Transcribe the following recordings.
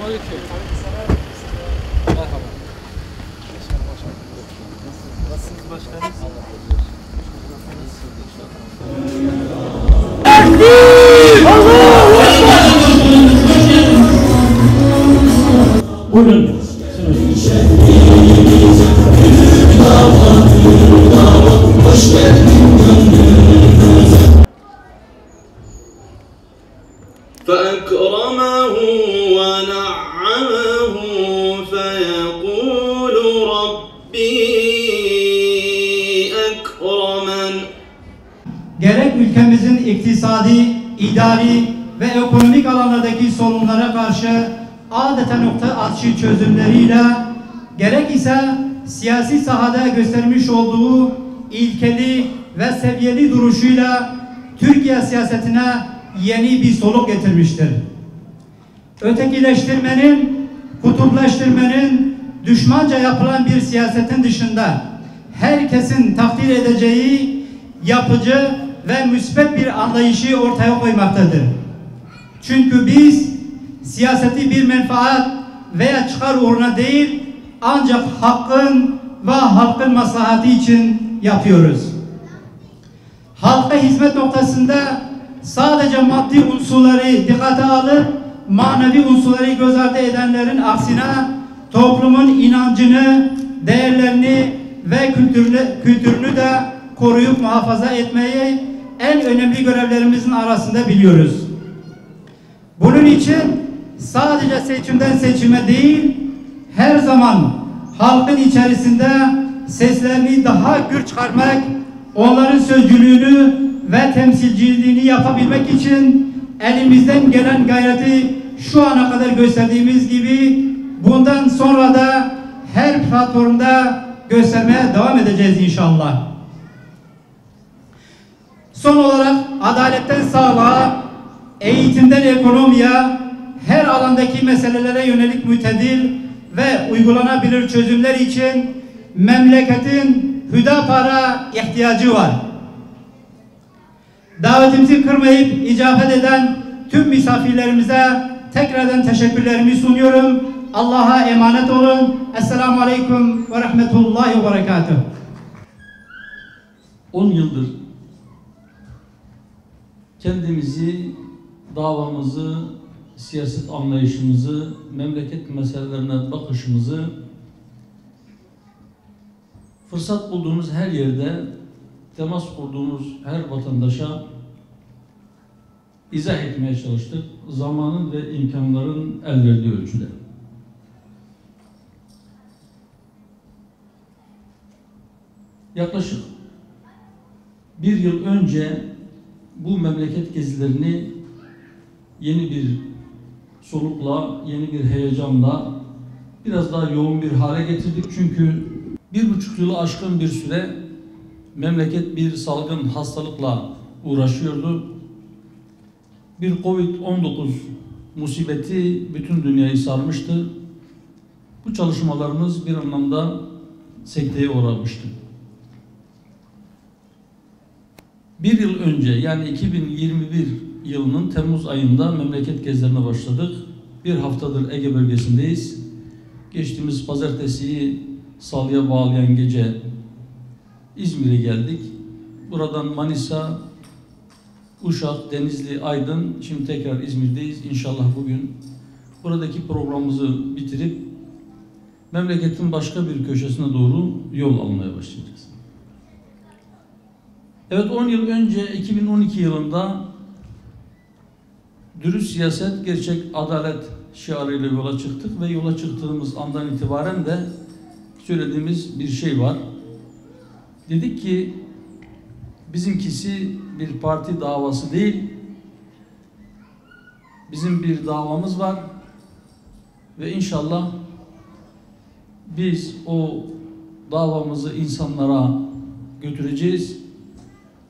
Selamünaleyküm. Merhaba. Nasılsınız başkanım? Buyurun. فأكرمه ونعمه فيقول ربي أكرمن. Gerek ülkemizin iktisadi, idari ve ekonomik alanlardaki sorunlara karşı adeta nokta atışı çözümleriyle, gerek ise siyasi sahada göstermiş olduğu ilkeli ve seviyeli duruşuyla Türkiye siyasetine yeni bir soluk getirmiştir. Ötekileştirmenin, kutuplaştırmanın, düşmanca yapılan bir siyasetin dışında herkesin takdir edeceği yapıcı ve müsbet bir anlayışı ortaya koymaktadır. Çünkü biz siyaseti bir menfaat veya çıkar uğruna değil, ancak hakkın ve halkın maslahatı için yapıyoruz. Halka hizmet noktasında sadece maddi unsurları dikkate alıp manevi unsurları göz ardı edenlerin aksine toplumun inancını, değerlerini ve kültürünü de koruyup muhafaza etmeyi en önemli görevlerimizin arasında biliyoruz. Bunun için sadece seçimden seçime değil, her zaman halkın içerisinde seslerini daha gür çıkarmak, onların sözcülüğünü ve temsilciliğini yapabilmek için elimizden gelen gayreti şu ana kadar gösterdiğimiz gibi bundan sonra da her platformda göstermeye devam edeceğiz inşallah. Son olarak adaletten sağlığa, eğitimden ekonomiye, her alandaki meselelere yönelik mütedil ve uygulanabilir çözümler için memleketin Hüdapar'a ihtiyacı var. Davetimizi kırmayıp icabet eden tüm misafirlerimize tekrardan teşekkürlerimi sunuyorum. Allah'a emanet olun. Esselamu Aleyküm ve Rahmetullahi ve Berekatuhu. 10 yıldır kendimizi, davamızı, siyaset anlayışımızı, memleket meselelerine bakışımızı fırsat bulduğumuz her yerde, temas kurduğumuz her vatandaşa izah etmeye çalıştık. Zamanın ve imkanların el verdiği ölçüde. Yaklaşık bir yıl önce bu memleket gezilerini yeni bir solukla, yeni bir heyecanla biraz daha yoğun bir hale getirdik. Çünkü 1,5 yılı aşkın bir süre memleket bir salgın hastalıkla uğraşıyordu. Bir Covid-19 musibeti bütün dünyayı sarmıştı. Bu çalışmalarımız bir anlamda sekteye uğramıştı. Bir yıl önce, yani 2021 yılının Temmuz ayında memleket gezilerine başladık. Bir haftadır Ege bölgesindeyiz. Geçtiğimiz pazartesiyi salıya bağlayan gece İzmir'e geldik. Buradan Manisa, Uşak, Denizli, Aydın, şimdi tekrar İzmir'deyiz. İnşallah bugün buradaki programımızı bitirip memleketin başka bir köşesine doğru yol almaya başlayacağız. Evet, 10 yıl önce 2012 yılında dürüst siyaset, gerçek adalet şiarıyla yola çıktık ve yola çıktığımız andan itibaren de söylediğimiz bir şey var. Dedik ki bizimkisi bir parti davası değil, bizim bir davamız var ve inşallah biz o davamızı insanlara götüreceğiz.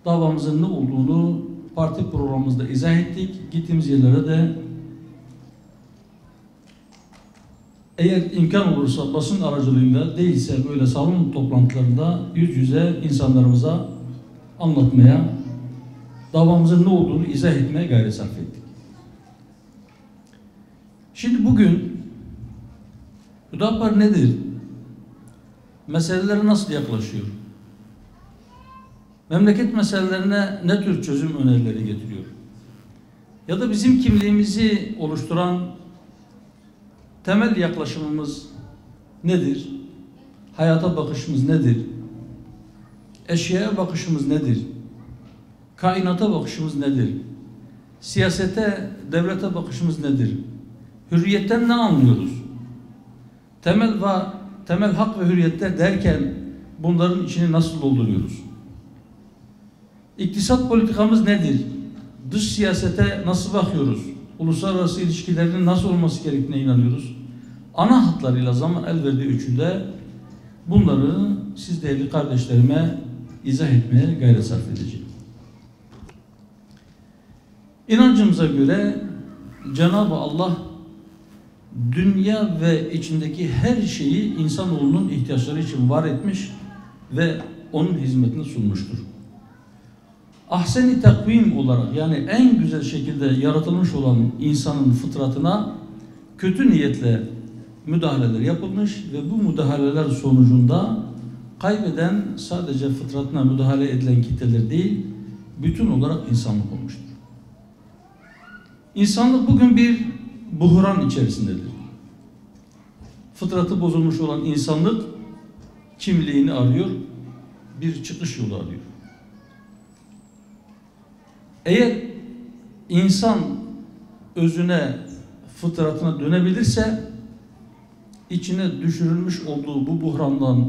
Davamızın ne olduğunu parti programımızda izah ettik. Gittiğimiz yerlere de eğer imkan olursa basın aracılığıyla, değilse böyle salon toplantılarında yüz yüze insanlarımıza anlatmaya, davamızın ne olduğunu izah etmeye gayret sarf ettik. Şimdi bugün Hüdapar nedir? Meselelere nasıl yaklaşıyor? Memleket meselelerine ne tür çözüm önerileri getiriyor? Ya da bizim kimliğimizi oluşturan temel yaklaşımımız nedir? Hayata bakışımız nedir? Eşyaya bakışımız nedir? Kainata bakışımız nedir? Siyasete, devlete bakışımız nedir? Hürriyetten ne anlıyoruz? Temel hak ve hürriyetler derken bunların içini nasıl dolduruyoruz? İktisat politikamız nedir? Dış siyasete nasıl bakıyoruz? Uluslararası ilişkilerin nasıl olması gerektiğine inanıyoruz? Ana hatlarıyla zaman el verdiği ölçüde bunları siz değerli kardeşlerime izah etmeye gayret sarf edeceğim. İnancımıza göre Cenab-ı Allah dünya ve içindeki her şeyi insanoğlunun ihtiyaçları için var etmiş ve onun hizmetine sunmuştur. Ahsen-i takvim olarak, yani en güzel şekilde yaratılmış olan insanın fıtratına kötü niyetle müdahaleler yapılmış ve bu müdahaleler sonucunda kaybeden sadece fıtratına müdahale edilen kitleler değil, bütün olarak insanlık olmuştur. İnsanlık bugün bir buhran içerisindedir. Fıtratı bozulmuş olan insanlık kimliğini arıyor, bir çıkış yolu arıyor. Eğer insan özüne, fıtratına dönebilirse, içine düşürülmüş olduğu bu buhrandan,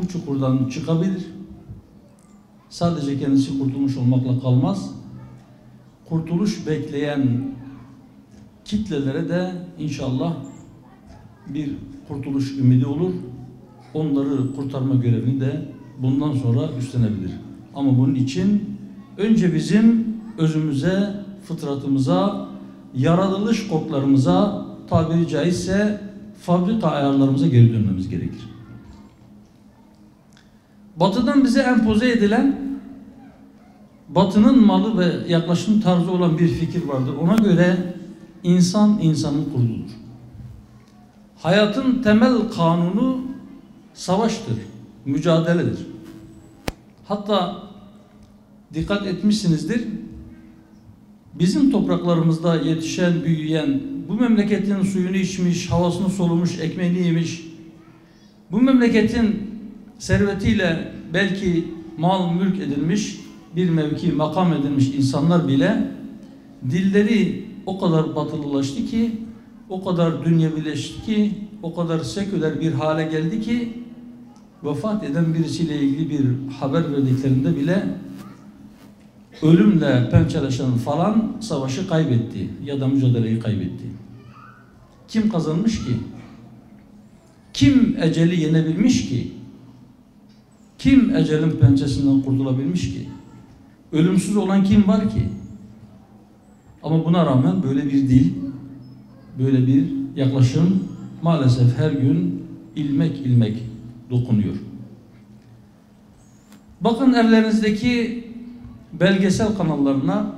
bu çukurdan çıkabilir. Sadece kendisi kurtulmuş olmakla kalmaz. Kurtuluş bekleyen kitlelere de inşallah bir kurtuluş ümidi olur. Onları kurtarma görevini de bundan sonra üstlenebilir. Ama bunun için önce bizim özümüze, fıtratımıza, yaratılış kodlarımıza, tabiri caizse fabrika ayarlarımıza geri dönmemiz gerekir. Batı'dan bize empoze edilen, Batı'nın malı ve yaklaşım tarzı olan bir fikir vardır. Ona göre insan insanın kurdudur. Hayatın temel kanunu savaştır, mücadeledir. Hatta dikkat etmişsinizdir, bizim topraklarımızda yetişen, büyüyen, bu memleketin suyunu içmiş, havasını solumuş, ekmeğini yemiş, bu memleketin servetiyle belki mal, mülk edilmiş, bir mevki, makam edilmiş insanlar bile dilleri o kadar batılılaştı ki, o kadar dünyevileşti ki, o kadar seküler bir hale geldi ki, vefat eden birisiyle ilgili bir haber verdiklerinde bile ölümle pençeleşen falan savaşı kaybetti ya da mücadeleyi kaybetti. Kim kazanmış ki? Kim eceli yenebilmiş ki? Kim ecelin pençesinden kurtulabilmiş ki? Ölümsüz olan kim var ki? Ama buna rağmen böyle bir dil, böyle bir yaklaşım maalesef her gün ilmek ilmek dokunuyor. Bakın evlerinizdeki belgesel kanallarına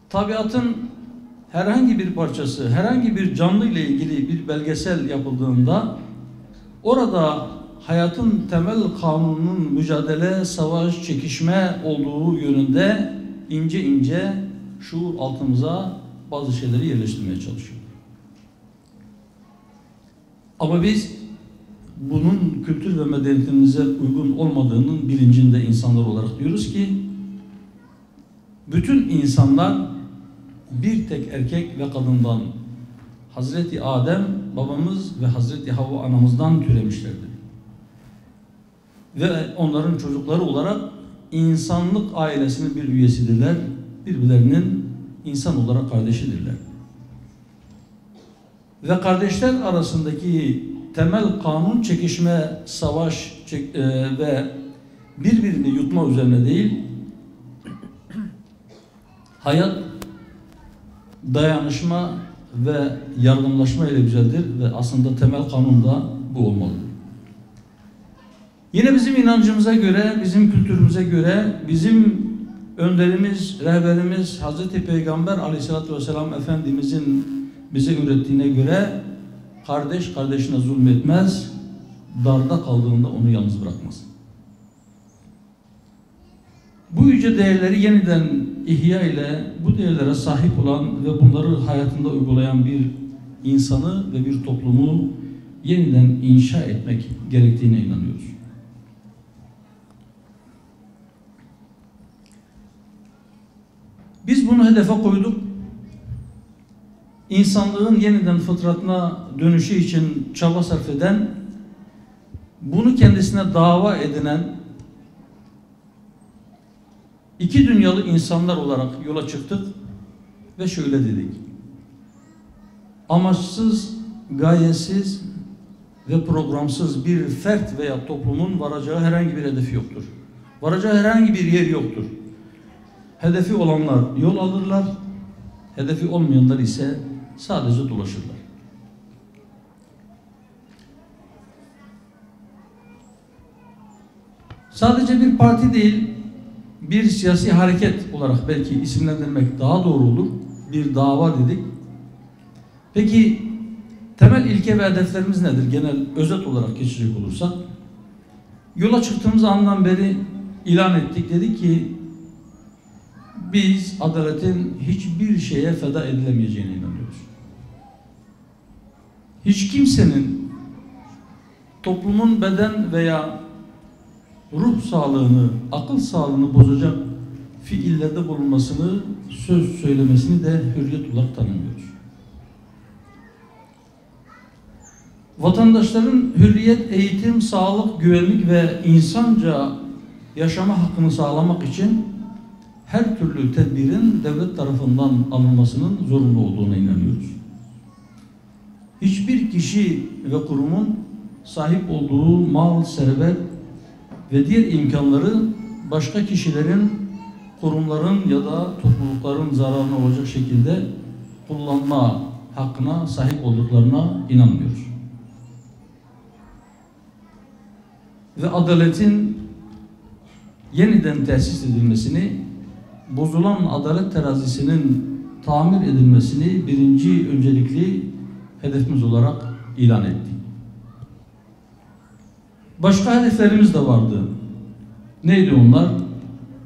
tabiatın herhangi bir parçası, herhangi bir canlı ile ilgili bir belgesel yapıldığında orada hayatın temel kanununun mücadele, savaş, çekişme olduğu yönünde ince ince şuur altımıza bazı şeyleri yerleştirmeye çalışıyor. Ama biz bunun kültür ve medeniyetimize uygun olmadığının bilincinde insanlar olarak diyoruz ki bütün insanlar bir tek erkek ve kadından, Hazreti Adem babamız ve Hazreti Havva anamızdan türemişlerdir. Ve onların çocukları olarak insanlık ailesinin bir üyesidirler. Birbirlerinin insan olarak kardeşidirler. Ve kardeşler arasındaki temel kanun çekişme, savaş ve birbirini yutma üzerine değil, hayat dayanışma ve yardımlaşma ile güzeldir ve aslında temel kanun da bu olmalıdır. Yine bizim inancımıza göre, bizim kültürümüze göre, bizim önderimiz, rehberimiz Hazreti Peygamber Aleyhisselatü Vesselam Efendimizin bize öğrettiğine göre kardeş kardeşine zulmetmez, darda kaldığında onu yalnız bırakmaz. Bu yüce değerleri yeniden ihya ile bu değerlere sahip olan ve bunları hayatında uygulayan bir insanı ve bir toplumu yeniden inşa etmek gerektiğine inanıyoruz. Biz bunu hedefe koyduk. İnsanlığın yeniden fıtratına dönüşü için çaba sarf eden, bunu kendisine dava edinen iki dünyalı insanlar olarak yola çıktık ve şöyle dedik: amaçsız, gayesiz ve programsız bir fert veya toplumun varacağı herhangi bir hedefi yoktur. Varacağı herhangi bir yer yoktur. Hedefi olanlar yol alırlar, hedefi olmayanlar ise sadece dolaşırlar. Sadece bir parti değil, bir siyasi hareket olarak belki isimlendirmek daha doğru olur. Bir dava dedik. Peki temel ilke ve hedeflerimiz nedir? Genel özet olarak geçecek olursak, yola çıktığımız andan beri ilan ettik. Dedik ki biz adaletin hiçbir şeye feda edilemeyeceğine inanıyoruz. Hiç kimsenin toplumun beden veya ruh sağlığını, akıl sağlığını bozacak fiillerde bulunmasını, söz söylemesini de hürriyet olarak tanımıyoruz. Vatandaşların hürriyet, eğitim, sağlık, güvenlik ve insanca yaşama hakkını sağlamak için her türlü tedbirin devlet tarafından alınmasının zorunlu olduğuna inanıyoruz. Hiçbir kişi ve kurumun sahip olduğu mal, servet ve diğer imkanları başka kişilerin, kurumların ya da toplulukların zararına olacak şekilde kullanma hakkına sahip olduklarına inanmıyoruz. Ve adaletin yeniden tesis edilmesini, bozulan adalet terazisinin tamir edilmesini birinci öncelikli hedefimiz olarak ilan ettik. Başka hedeflerimiz de vardı. Neydi onlar?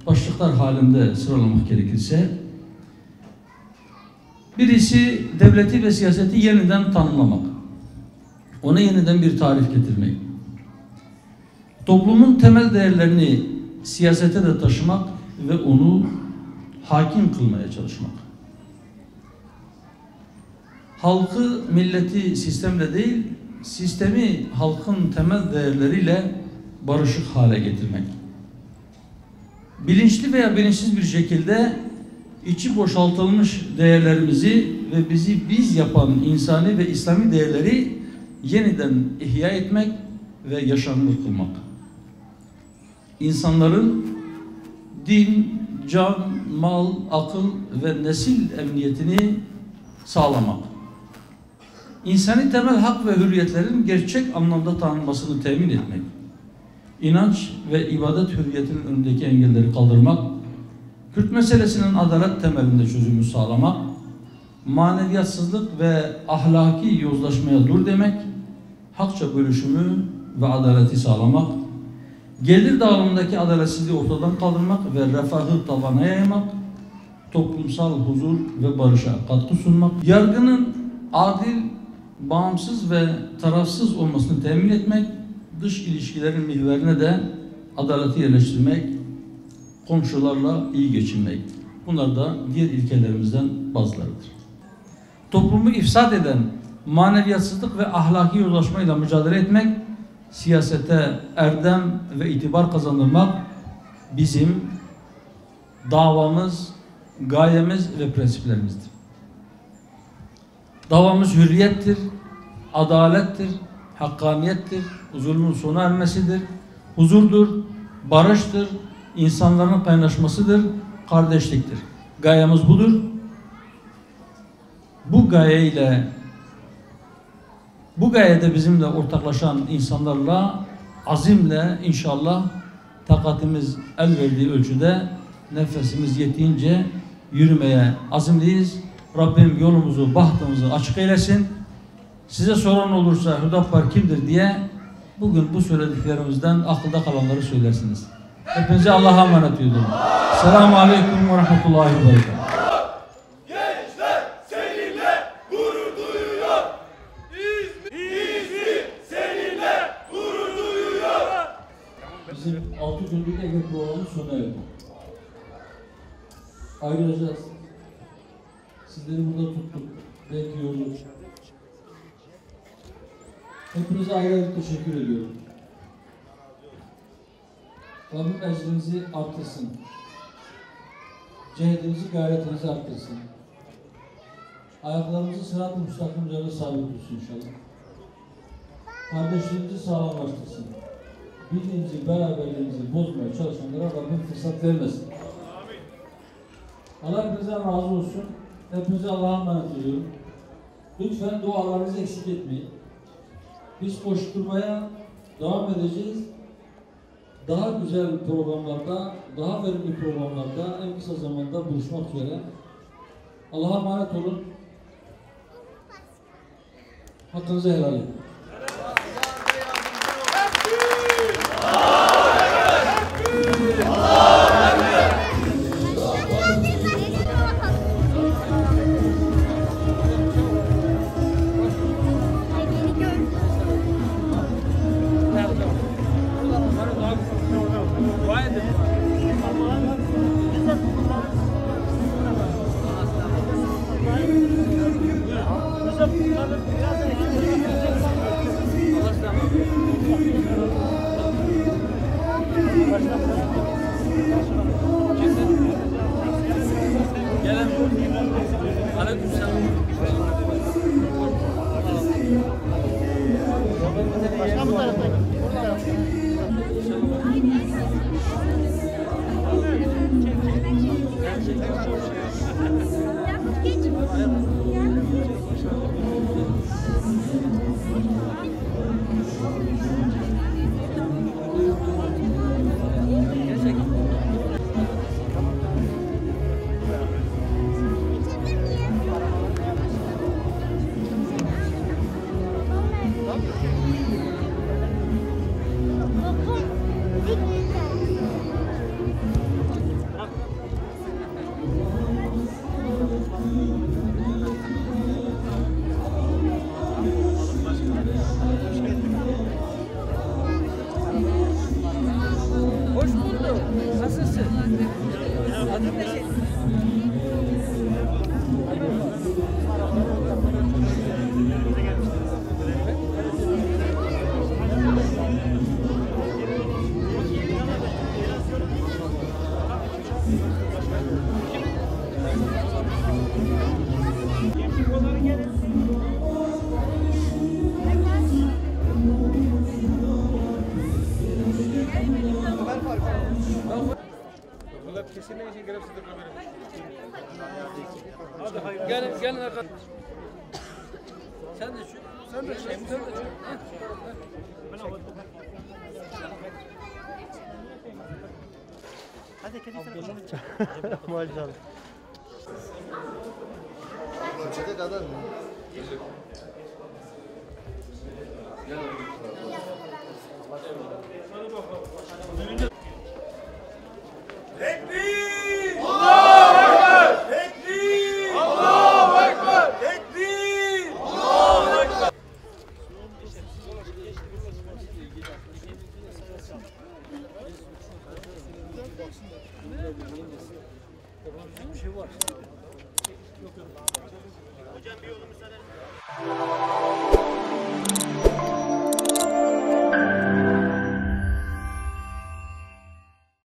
Başlıklar halinde sıralamak gerekirse, birisi devleti ve siyaseti yeniden tanımlamak, ona yeniden bir tarif getirmek, toplumun temel değerlerini siyasete de taşımak ve onu hakim kılmaya çalışmak. Halkı, milleti sistemle değil, sistemi halkın temel değerleriyle barışık hale getirmek. Bilinçli veya bilinçsiz bir şekilde içi boşaltılmış değerlerimizi ve bizi biz yapan insani ve İslami değerleri yeniden ihya etmek ve yaşanır kılmak. İnsanların din, can, mal, akıl ve nesil emniyetini sağlamak. İnsani temel hak ve hürriyetlerin gerçek anlamda tanınmasını temin etmek. İnanç ve ibadet hürriyetinin önündeki engelleri kaldırmak. Kürt meselesinin adalet temelinde çözümü sağlamak. Maneviyatsızlık ve ahlaki yozlaşmaya dur demek. Hakça bölüşümü ve adaleti sağlamak. Gelir dağılımındaki adaletsizliği ortadan kaldırmak ve refahı tabana yaymak. Toplumsal huzur ve barışa katkı sunmak. Yargının adil, bağımsız ve tarafsız olmasını temin etmek, dış ilişkilerin mihverine de adaleti yerleştirmek, komşularla iyi geçinmek. Bunlar da diğer ilkelerimizden bazılarıdır. Toplumu ifsad eden maneviyatsızlık ve ahlaki yozlaşmayla mücadele etmek, siyasete erdem ve itibar kazandırmak bizim davamız, gayemiz ve prensiplerimizdir. Davamız hürriyettir, adalettir, hakkaniyettir, zulmün sona ermesidir, huzurdur, barıştır, insanların kaynaşmasıdır, kardeşliktir. Gayemiz budur. Bu gayeyle, bu gayede bizimle ortaklaşan insanlarla, azimle inşallah takatimiz el verdiği ölçüde, nefesimiz yettiğince yürümeye azimliyiz. Rabbim yolumuzu, bahtımızı açık eylesin. Size soran olursa Hüdapar kimdir diye bugün bu söylediklerimizden akılda kalanları söylersiniz. Hepinize Allah'a emanet ediyorum. Selamun Aleyküm ve Rahmetullahi ve Berekatuhu. Gençler seninle gurur duyuyor. İzmir seninle gurur duyuyor. Bizim 6 günlük Ege programı sona erdi. Ayrılacağız. Sizleri burada tuttuk, bekliyoruz. Hepinize ayrı ayrı teşekkür ediyorum. Rabbim ecrinizi artırsın. Cehdinizi, gayretinizi artırsın. Ayaklarınızı sırat-ı müstakim üzerine sabit tutsun inşallah. Kardeşliğinizi sağlamlaştırsın. Birliğinizi, beraberliğinizi bozmaya çalışanlara Rabbim fırsat vermesin. Allah hepinizden razı olsun. Hepinize Allah'a emanet ediyorum. Lütfen dualarınızı eksik etmeyin. Biz koşturmaya devam edeceğiz. Daha güzel programlarda, daha verimli programlarda en kısa zamanda buluşmak üzere. Allah'a emanet olun. Hakkınızı helal edin. Gelin arkadaşlar. Sen de şu. Sen de şu. Hadi kedi tarafına. Maşallah. Çete kadar mı? Tekbir! Allahu Ekber! Tekbir! Allahu Ekber! Tekbir! Allahu Ekber! Bir şey var. Hocam bir yolu müsaade.